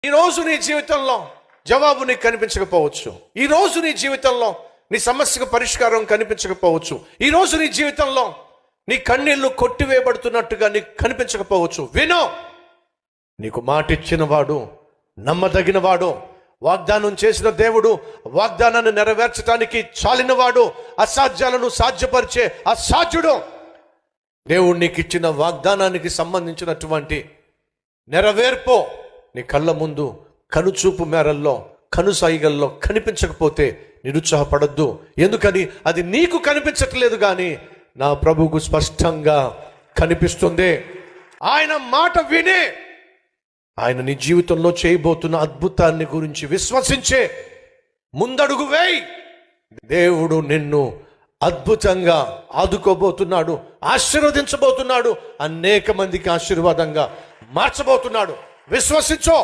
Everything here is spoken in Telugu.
ఈరోజు నీ జీవితంలో జవాబు నీకు కనిపించకపోవచ్చు. ఈరోజు నీ జీవితంలో నీ సమస్యకు పరిష్కారం కనిపించకపోవచ్చు. ఈరోజు నీ జీవితంలో నీ కన్నీళ్లు కొట్టివేయబడుతున్నట్టుగా నీకు కనిపించకపోవచ్చు. వినో, నీకు మాట ఇచ్చిన వాడు, నమ్మదగిన వాడు, వాగ్దానం చేసిన దేవుడు, వాగ్దానాన్ని నెరవేర్చడానికి చాలినవాడు, అసాధ్యాలను సాధ్యపరిచే అసాధ్యుడు. దేవుడు నీకు ఇచ్చిన వాగ్దానానికి సంబంధించినటువంటి నెరవేర్పు నీ కళ్ళ ముందు కనుచూపు మేరల్లో, కనుసైగల్లో కనిపించకపోతే నిరుత్సాహపడద్దు. ఎందుకని? అది నీకు కనిపించట్లేదు, కానీ నా ప్రభువుకు స్పష్టంగా కనిపిస్తుంది. ఆయన మాట వినే, ఆయన నీ జీవితంలో చేయబోతున్న అద్భుతాన్ని గురించి విశ్వసించే ముందడుగు వేయి. దేవుడు నిన్ను అద్భుతంగా ఆదుకోబోతున్నాడు, ఆశీర్వదించబోతున్నాడు, అనేక మందికి ఆశీర్వాదంగా మార్చబోతున్నాడు. విశ్వసించో.